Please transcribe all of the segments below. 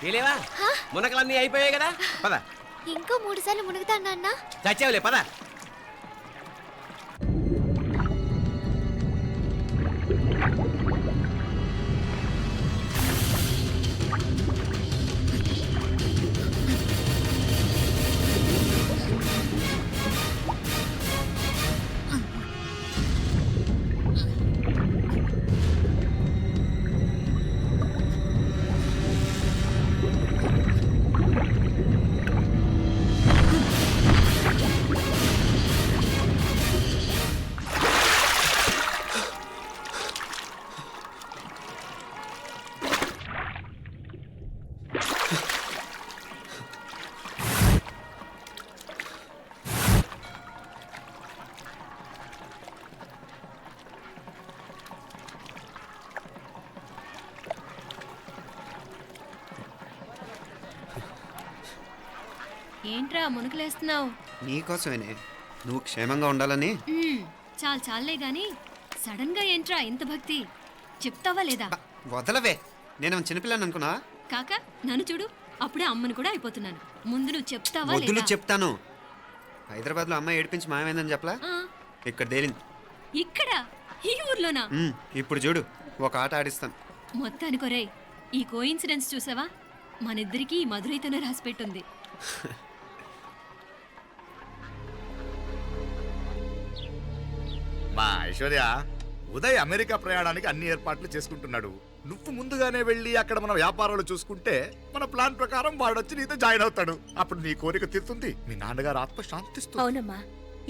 తెలియవా మునకలన్నీ అయిపోయాయి కదా పద. ఇంకో 3 సార్లు మునుగుతాను నాన్న. చచ్చావులే పద. ఏంట్రా మునుకులేస్తున్నావు? నీకోసమేనే, నువ్వు క్షేమంగా ఉండాలని. చాలే గాని సడన్ గా ఏంట్రా ఇంత భక్తి? చెప్తావా లేదా? వదలవే, నేను చిన్నపిల్లని అనుకున్నా. కాక నన్ను చూడు, అప్పుడే అమ్మని కూడా అయిపోతున్నాను. ముందు నువ్వు చెప్తావా వద్దు, లేదా? చెప్తాను. హైదరాబాద్ లో అమ్మాయి ఏడిపించి మాయమైందని చెప్పలా, ఇక్కడ తేలింది. ఇక్కడ ఈ ఊర్లోనా? ఇప్పుడు చూడు, ఒక ఆట ఆడిస్తాను. మొత్తానికి ఒరేయ్, ఈ కోయిన్సిడెన్స్ చూసావా? మనిద్దరికి ఈ మధురైతోనే రాసి పెట్టుంది. మా ఐశ్వర్య, ఉదయ్ అమెరికా ప్రయాణానికి అన్ని ఏర్పాట్లు చేసుకుంటున్నాడు. నువ్వు ముందుగానే వెళ్ళి అక్కడ మన వ్యాపారాలు చూసుకుంటే మన ప్లాన్ ప్రకారం వాడొచ్చి నీతో జాయిన్ అవుతాడు. అప్పుడు నీ కోరిక తీరుతుంది, మీ నాన్నగారు ఆత్మ శాంతిస్తుంది. అవునమ్మా,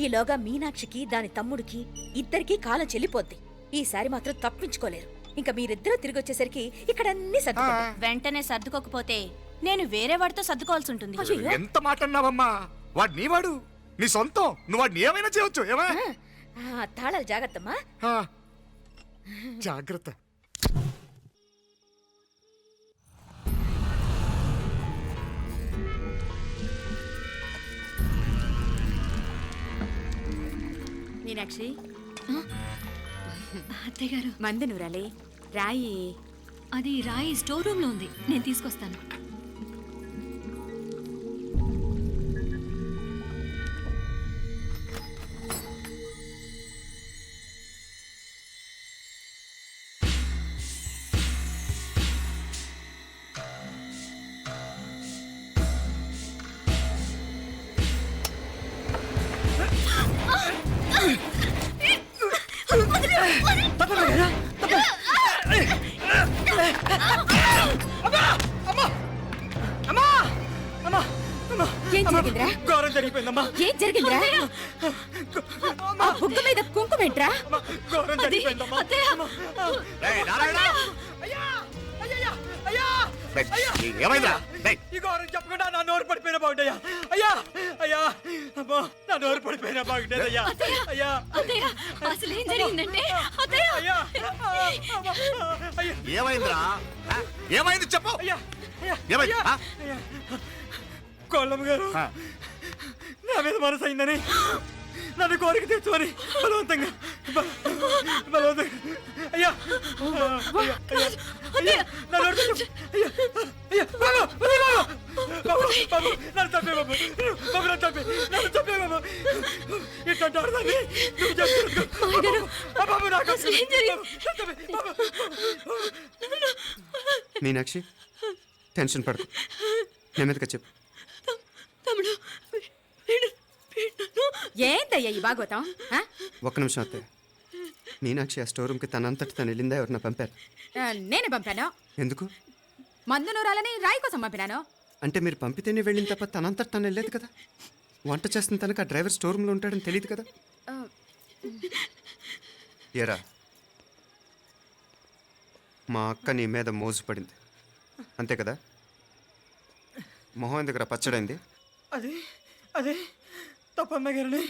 ఈలోగా మీనాక్షికి దాని తమ్ముడికి ఇద్దరికీ కాలం చెల్లిపోద్ది. ఈసారి మాత్రం తప్పించుకోలేరు. ఇంకా మీరిద్దరూ తిరిగి వచ్చేసరికి ఇక్కడ అన్ని వెంటనే సర్దుకోకపోతే నేను వేరే వాడితో సర్దుకోవాల్సి ఉంటుంది. ఎంత మాట అన్నావమ్మా? వాడు నీ వాడు, నీ సొంతం. నువ్వు వాడిని ఏమైనా చేయొచ్చు. ఏమా తాళాలు జాగ్రత్తమ్మా. జాగ్రత్త. మీనాక్షి, అత్తయ్య గారు, మందు నూరాలి. రాయి అది రాయి స్టోర్ రూమ్ లో ఉంది, నేను తీసుకొస్తాను. ఏం జరిగిందిరా? ఘోరం జరిగిపోయిందమ్మా. ఏం జరిగిందిరా? ఆ బుగ్గ మీద కుంకుమేంట్రా? ఘోరం జరిగిపోయిందమ్మా. ఏమైందా? ఈ ఘోరం చెప్పకుండా నా నోరు పడిపోయినా బాగుంటాయా? అయ్యా అయ్యా, అమ్మా, నా నోరు పడిపోయినా బాగుండేది. అయ్యా అయ్యా అత్తయ్య, అసలు ఏం జరిగిందంటే అత్తయ్య, అయ్యా అయ్యా ఏమైందిరా? ఏమైంది చెప్పు. అయ్యా ఏమైంది? కోళ్ళమ్మ గారు నా మీద మనసు అయిందని నన్ను కోరిక తెచ్చుకొని బలవంతంగా అయ్యా నన్ను చంపే బాబు, నన్ను చంపే బాబు. ఇట్లా బాబు నాకు మీనాక్షి, టెన్షన్ పడకు, నెమ్మదిగా చెప్పు. తమ్ముడు, ఏందయ్యా ఈ భాగవతం? ఒక్క నిమిషం అత్తయ్య. మీనాక్షి ఆ స్టోర్ రూమ్కి తనంతటి తను వెళ్ళిందా, ఎవరన్నా పంపారు? నేను పంపాను. ఎందుకు? మందు నూరాలని రాయి కోసం పంపినాను. అంటే మీరు పంపితేనే వెళ్ళింది తప్ప తనంతటి తను వెళ్ళలేదు కదా. వంట చేస్తున్న తనకు ఆ డ్రైవర్ స్టోర్ రూమ్లో ఉంటాడని తెలియదు కదా. ఏరా, మా అక్క నీ మీద మోజు పడింది అంతే కదా. మొహం దగ్గర పచ్చడైంది. అదే తప్పమ్మ గారిని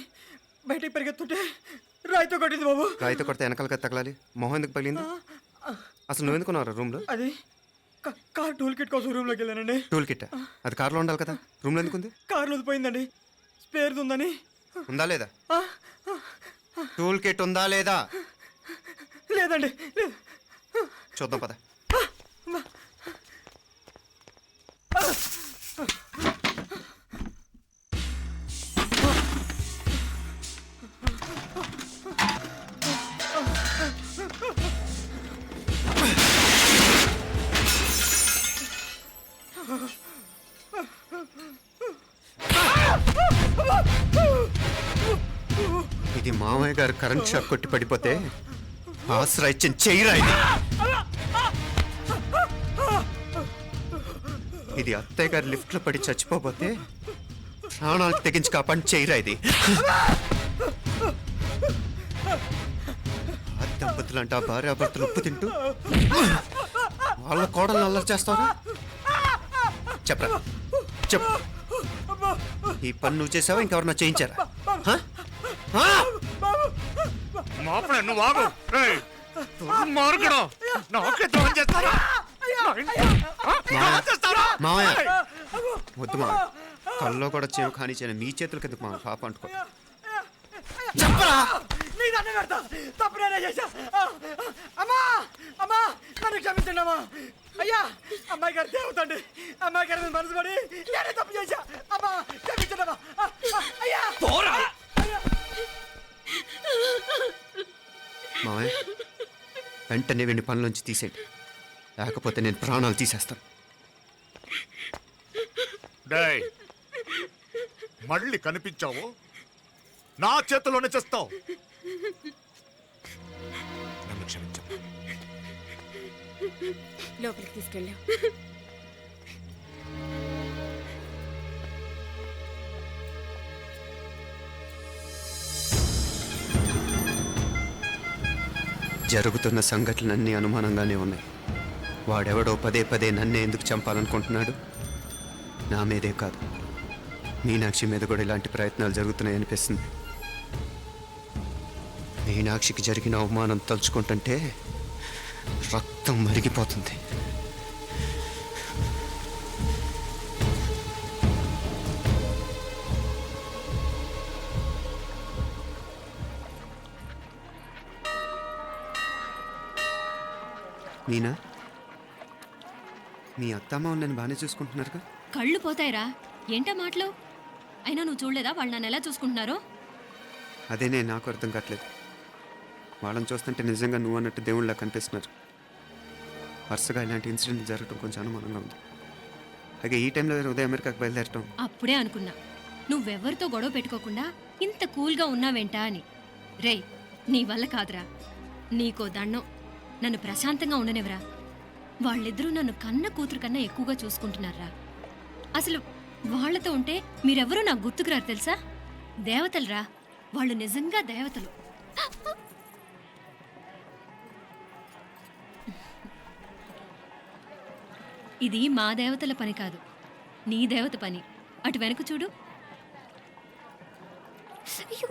బయటికి పరిగెత్తుంటే రాయితో కొట్టింది బాబు. రాయితో కొడితే వెనకాలగా తగలాలి, మొహం ఎందుకు పగిలింది? అసలు నువ్వు ఎందుకున్నావు రూమ్లో? అది కార్ టూల్ కిట్ కోసం రూమ్లోకి వెళ్ళానండి. టూల్ కిట్ అది కార్లో ఉండాలి కదా, రూమ్లో ఎందుకు ఉంది? కార్లో పోయిందండి, స్పేర్ ఉందని. ఉందా లేదా? టూల్ కిట్ ఉందా లేదా? లేదండి. చూద్దాం పద. ఇది మామయ్య గారు కరెంట్ షాక్ కొట్టి పడిపోతే ఆసరా ఇచ్చిన చెయ్యిరా ఇది. ఇది అత్తయ్య గారు లిఫ్ట్ లో పడి చచ్చిపోతే ప్రాణాలకు తెగించి కాపాడి చెయ్యిరా ఇది. ఆ దంపతులు అంటే ఆ భార్యాభర్తలు ఉప్పు తింటూ వాళ్ళ కోడలు అల్లరి చేస్తారా? చెప్పరా చెప్పు. ఈ పని నువ్వు చేసావా ఇంకెవరన్నా చేయించారా? హ? హ? మాపడే నువ్వు ఆగు. రేయ్, దుర్మార్గుడు. నాకే ద్రోహం చేస్తారా? చేస్తారా? మావయ్య వద్దు మా కల్లో కూడా చేయం కానీ చేయను మీ చేతుల కింద మా పాప అంటుకో. చెప్పరా? నీ దండం పెడతా. తప్పు నేనే చేశా. అమ్మా అమ్మా నన్ను క్షమించండి అమ్మా. అయ్యా అమ్మాయి గారు దేవతండి. అమ్మాయి గారి మీద మనసు పడి నేనే తప్పు చేశా. అమ్మా క్షమించండి అమ్మా. అయ్యా మావయ్య వెంటనే వీడిని పనిలోంచి తీసేయండి, లేకపోతే నేను ప్రాణాలు తీసేస్తాను. డేయ్, మళ్ళీ కనిపించావు నా చేతిలోనే చేస్తావు. నన్ను క్షమించు. లోపలికి తీసుకెళ్ళాం. జరుగుతున్న సంఘటనలన్నీ అనుమానంగానే ఉన్నాయి. వాడెవడో పదే పదే నన్నే ఎందుకు చంపాలనుకుంటున్నాడు? నా మీదే కాదు, మీనాక్షి మీద కూడా ఇలాంటి ప్రయత్నాలు జరుగుతున్నాయి అనిపిస్తుంది. మీనాక్షికి జరిగిన అవమానం తలుచుకుంటుంటే రక్తం మరిగిపోతుంది. మీనా, మీ అత్తమ్మ నన్ను బాగానే చూసుకుంటున్నారుగా? కళ్ళు పోతాయిరా, ఏంటా మాటలు? అయినా నువ్వు చూడలేదా వాళ్ళు నన్ను ఎలా చూసుకుంటున్నారో? అదేనే నాకు అర్థం కావట్లేదు. వాళ్ళని చూస్తుంటే నిజంగా నువ్వు అన్నట్టు దేవుళ్ళ కనిపిస్తున్నారు. వరుసగా ఇలాంటి ఇన్సిడెంట్ జరగడం కొంచెం అనుమానంగా ఉంది. అలాగే ఈ టైంలో ఉదయం అమెరికాకు బయలుదేరటం. అప్పుడే అనుకున్నా నువ్వెవరితో గొడవ పెట్టుకోకుండా ఇంత కూల్గా ఉన్నావేంటా అని. రేయ్, నీ వల్ల కాదురా. నీకో దండం, నన్ను ప్రశాంతంగా ఉండనివరా. వాళ్ళిద్దరూ నన్ను కన్న కూతురు కన్నా ఎక్కువగా చూసుకుంటున్నారా. అసలు వాళ్లతో ఉంటే మీరెవరూ నాకు గుర్తుకురారు తెలుసా? దేవతలరా, వాళ్ళు నిజంగా దేవతలు. ఇది మా దేవతల పని కాదు, నీ దేవత పని. అటు వెనక చూడు. అయ్యో